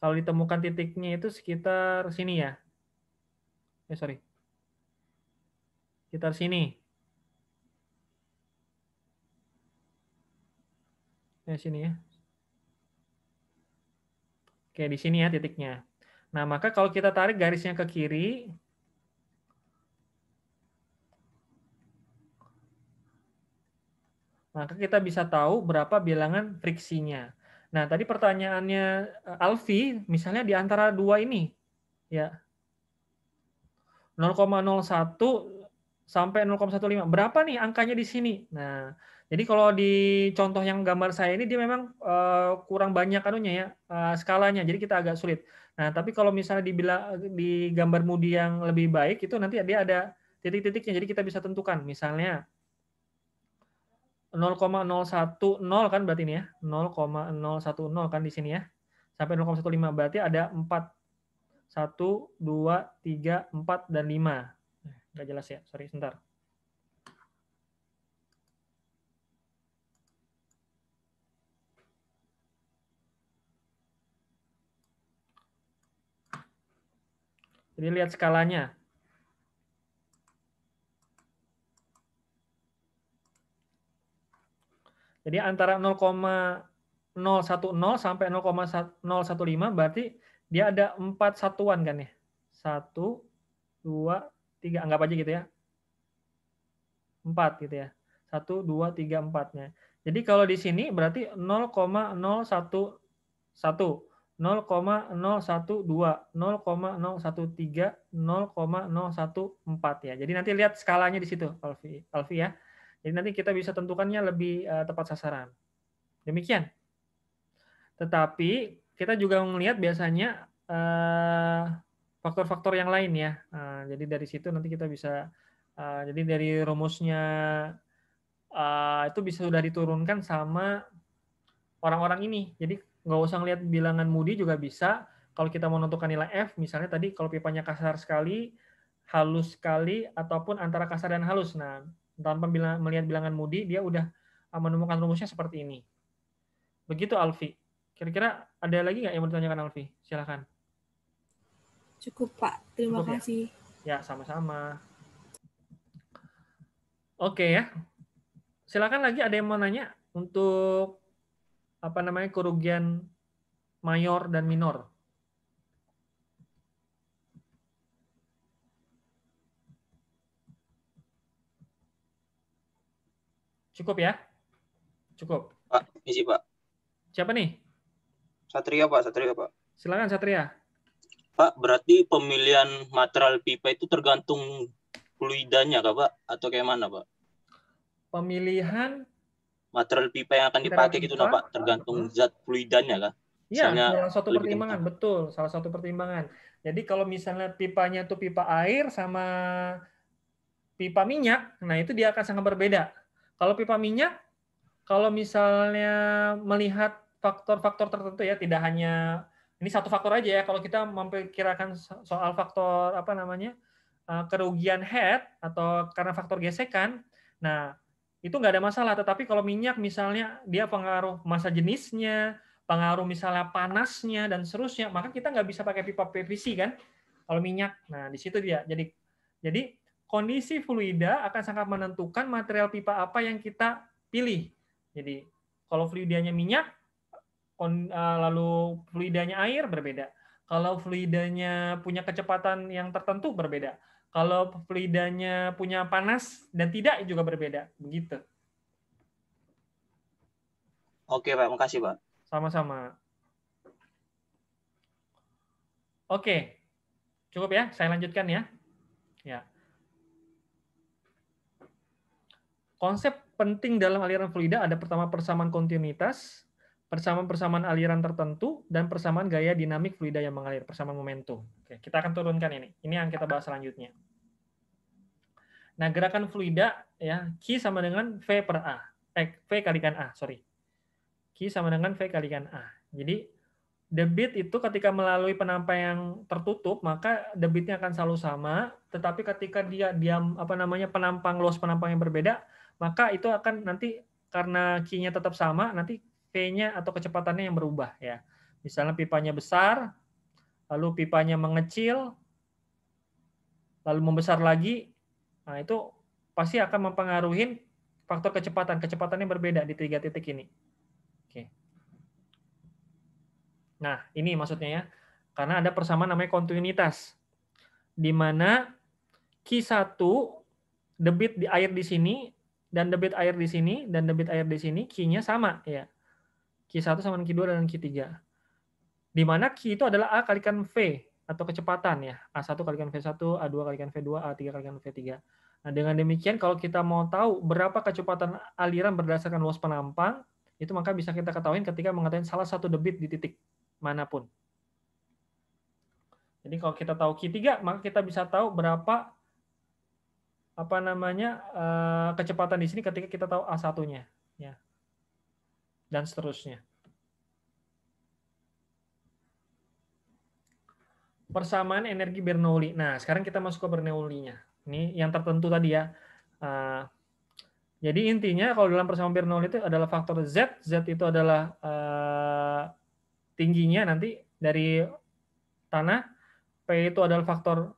Kalau ditemukan titiknya itu sekitar sini ya. Sekitar sini. titiknya sini ya. Oke, di sini ya titiknya. Nah, maka kalau kita tarik garisnya ke kiri, maka kita bisa tahu berapa bilangan friksinya. Nah, tadi pertanyaannya Alfi, misalnya di antara dua ini, ya 0,01 sampai 0,15. Berapa nih angkanya di sini? Nah, jadi kalau di contoh yang gambar saya ini dia memang kurang banyak anunya ya, skalanya. Jadi kita agak sulit. Nah, tapi kalau misalnya di gambar Moody yang lebih baik itu nanti dia ada titik-titiknya. Jadi kita bisa tentukan misalnya 0,010 kan berarti ini ya. 0,010 kan di sini ya. Sampai 0,15 berarti ada 4. 1, 2, 3, 4, dan 5. Nggak jelas ya, sorry, sebentar. Jadi lihat skalanya. Jadi antara 0,010 sampai 0,015 berarti dia ada 4 satuan kan ya. 1, 2, 3, anggap aja gitu ya. 4 gitu ya. 1, 2, 3, 4-nya. Jadi kalau di sini berarti 0,011, 0,012, 0,013, 0,014 ya. Jadi nanti lihat skalanya di situ, Alfi ya. Jadi nanti kita bisa tentukannya lebih tepat sasaran. Demikian. Tetapi kita juga melihat biasanya faktor-faktor yang lain ya. Jadi dari situ nanti kita bisa, jadi dari rumusnya itu bisa sudah diturunkan sama orang-orang ini. Jadi nggak usah ngelihat bilangan Moody juga bisa. Kalau kita mau menentukan nilai F, misalnya tadi kalau pipanya kasar sekali, halus sekali, ataupun antara kasar dan halus. Nah, tanpa melihat bilangan Moody, dia udah menemukan rumusnya seperti ini. Begitu, Alfi. Kira-kira ada lagi nggak yang mau ditanyakan, Alfi? Silakan. Cukup, Pak. Terima Cukup, kasih. Ya, sama-sama. Oke ya. Silakan lagi ada yang mau nanya untuk kerugian mayor dan minor. Cukup ya? Cukup. Pak, isi Pak. Siapa nih? Satria Pak, Satria Pak. Silakan Satria. Pak, berarti pemilihan material pipa itu tergantung fluidanya kah Pak? Atau kayak mana Pak? Pemilihan material pipa yang akan dipakai gitu nah Pak, tergantung zat fluidanya kah? Ya, Misalnya salah satu pertimbangan, betul, salah satu pertimbangan. Jadi kalau misalnya pipanya itu pipa air sama pipa minyak, nah itu dia akan sangat berbeda. Kalau pipa minyak, kalau misalnya melihat faktor-faktor tertentu ya, tidak hanya ini satu faktor aja ya. Kalau kita memperkirakan soal faktor kerugian head atau karena faktor gesekan, nah itu nggak ada masalah. Tetapi kalau minyak misalnya dia pengaruh massa jenisnya, pengaruh misalnya panasnya dan seterusnya, maka kita nggak bisa pakai pipa PVC kan? Kalau minyak, nah di situ dia. Jadi kondisi fluida akan sangat menentukan material pipa apa yang kita pilih. Jadi kalau fluidanya minyak, lalu fluidanya air berbeda. Kalau fluidanya punya kecepatan yang tertentu berbeda. Kalau fluidanya punya panas dan tidak juga berbeda. Begitu. Oke Pak, makasih Pak. Sama-sama. Oke. Cukup ya, saya lanjutkan ya. Ya. Konsep penting dalam aliran fluida ada pertama persamaan kontinuitas, persamaan aliran tertentu, dan persamaan gaya dinamik fluida yang mengalir, persamaan momentum. Oke, kita akan turunkan ini. Ini yang kita bahas selanjutnya. Nah, gerakan fluida ya, Q sama dengan V per A. V kalikan A, sorry. Q sama dengan V kalikan A. Jadi, debit itu ketika melalui penampang yang tertutup, maka debitnya akan selalu sama, tetapi ketika dia penampang luas penampang yang berbeda, maka itu akan nanti karena Q-nya tetap sama, nanti V-nya atau kecepatannya yang berubah ya. Misalnya pipanya besar, lalu pipanya mengecil, lalu membesar lagi, nah itu pasti akan mempengaruhi faktor kecepatan. Kecepatannya berbeda di 3 titik ini. Oke. Nah, ini maksudnya ya. Karena ada persamaan namanya kontinuitas. Di mana Q1 debit di air di sini dan debit air di sini dan debit air di sini Q-nya sama ya. Q1 sama dengan Q2 dan Q3. Di mana Q itu adalah A kalikan V atau kecepatan ya. A1 kalikan V1, A2 kalikan V2, A3 kalikan V3. Nah, dengan demikian kalau kita mau tahu berapa kecepatan aliran berdasarkan luas penampang, itu maka bisa kita ketahui ketika mengetahui salah satu debit di titik manapun. Jadi kalau kita tahu Q3, maka kita bisa tahu berapa kecepatan di sini ketika kita tahu A1-nya ya. Dan seterusnya. Persamaan energi Bernoulli. Nah, sekarang kita masuk ke Bernoulli-nya. Ini yang tertentu tadi ya. Jadi intinya kalau dalam persamaan Bernoulli itu adalah faktor Z. Z itu adalah tingginya nanti dari tanah. P itu adalah faktor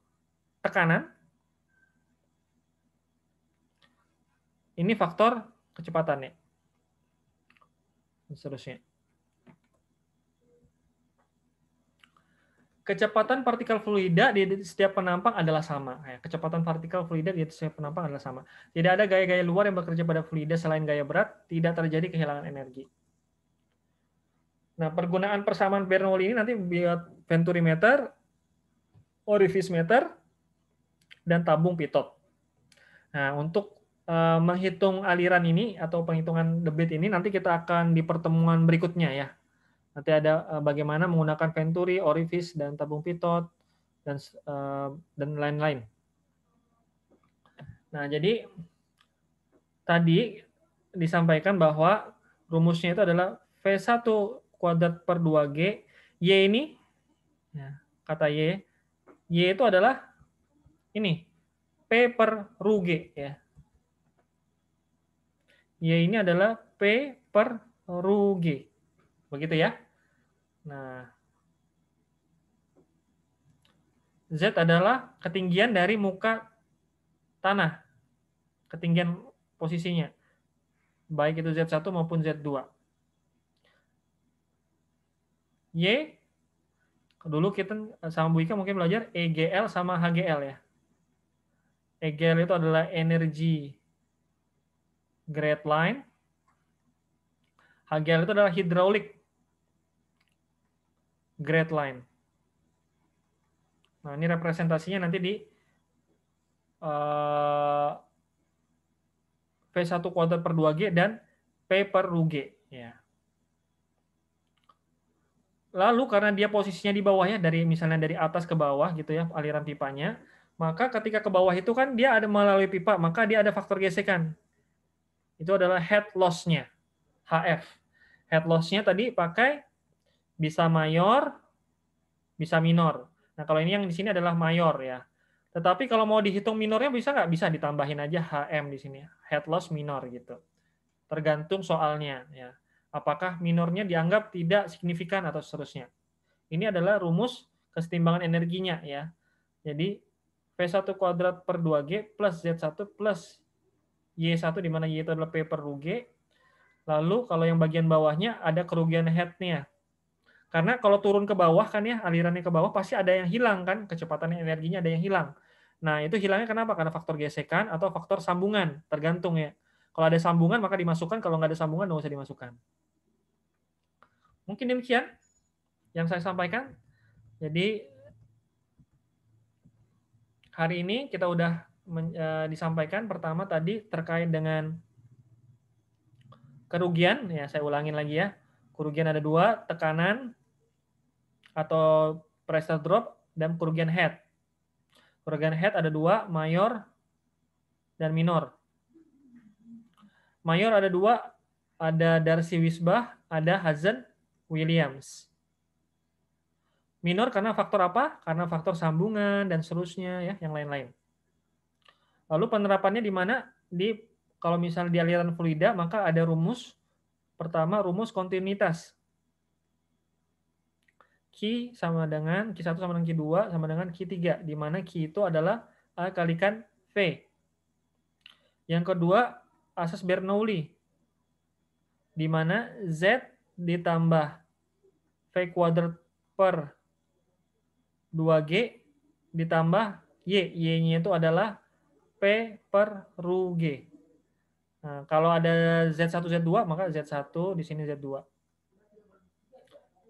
tekanan. Ini faktor kecepatannya. Dan seterusnya. Kecepatan partikel fluida di setiap penampang adalah sama. Kecepatan partikel fluida di setiap penampang adalah sama. Tidak ada gaya-gaya luar yang bekerja pada fluida selain gaya berat, tidak terjadi kehilangan energi. Nah, pergunaan persamaan Bernoulli ini nanti buat venturimeter, orifice meter, dan tabung pitot. Nah, untuk menghitung aliran ini atau penghitungan debit ini nanti kita akan di pertemuan berikutnya ya. Nanti ada bagaimana menggunakan venturi, orifice, dan tabung pitot, dan lain-lain. Nah, jadi tadi disampaikan bahwa rumusnya itu adalah V1 kuadrat per 2G. Y ini, ya, kata Y itu adalah ini, P per ρG. Ya. Y ini adalah P per ρG. Begitu ya. Nah, Z adalah ketinggian dari muka tanah, ketinggian posisinya, baik itu Z1 maupun Z2. Y, dulu kita sama Bu Ika mungkin belajar EGL sama HGL ya. EGL itu adalah energy grade line, HGL itu adalah hydraulic grade line. Nah, ini representasinya nanti di V1 kuadrat per 2G dan P per ρG. Ya. Lalu karena dia posisinya di bawahnya, misalnya dari atas ke bawah gitu ya, aliran pipanya, maka ketika ke bawah itu kan dia ada melalui pipa, maka dia ada faktor gesekan. Itu adalah head loss-nya, HF. Head loss-nya tadi pakai bisa mayor, bisa minor. Nah, kalau ini yang di sini adalah mayor ya. Tetapi kalau mau dihitung minornya bisa nggak? Bisa ditambahin aja HM di sini. Head loss minor gitu. Tergantung soalnya ya. Apakah minornya dianggap tidak signifikan atau seterusnya. Ini adalah rumus kesetimbangan energinya ya. Jadi V1 kuadrat per 2G plus Z1 plus Y1 di mana Y itu adalah P per ρG. Lalu kalau yang bagian bawahnya ada kerugian head-nya. Karena kalau turun ke bawah kan ya, alirannya ke bawah pasti ada yang hilang kan, kecepatan energinya ada yang hilang. Nah, itu hilangnya kenapa? Karena faktor gesekan atau faktor sambungan, tergantung ya. Kalau ada sambungan maka dimasukkan, kalau nggak ada sambungan nggak usah dimasukkan. Mungkin demikian yang saya sampaikan. Jadi hari ini kita udah disampaikan pertama tadi terkait dengan kerugian, ya saya ulangin lagi ya. Kerugian ada dua, tekanan atau pressure drop dan kerugian head. Kerugian head ada dua, mayor dan minor. Mayor ada dua, ada Darcy-Weisbach, ada Hazen-Williams. Minor karena faktor apa? Karena faktor sambungan dan seterusnya ya, yang lain-lain. Lalu penerapannya di mana? Kalau misalnya di aliran fluida maka ada rumus. Pertama rumus kontinuitas. Q1 sama dengan Q2 sama dengan Q3, di mana Q itu adalah A kalikan V. Yang kedua asas Bernoulli, di mana Z ditambah V kuadrat per 2G ditambah Y. Y-nya itu adalah P per Ru G. Nah, kalau ada Z1, Z2, maka Z1 di sini Z2.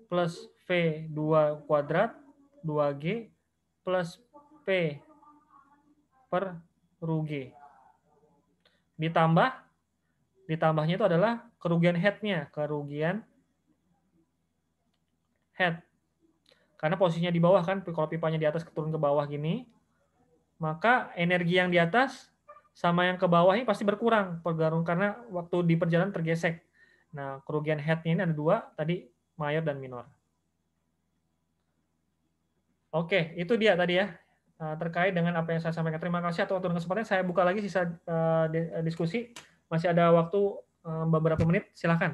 Plus V2 kuadrat 2G plus P per Ru G. Ditambahnya itu adalah kerugian head-nya, kerugian head. Karena posisinya di bawah kan, kalau pipanya di atas turun ke bawah gini, maka energi yang di atas sama yang ke bawah ini pasti berkurang karena waktu di perjalanan tergesek. Nah, kerugian head-nya ini ada dua, tadi mayor dan minor. Oke, itu dia tadi ya, terkait dengan apa yang saya sampaikan. Terima kasih atas waktu dan kesempatan. Saya buka lagi sisa diskusi. Masih ada waktu beberapa menit, silakan.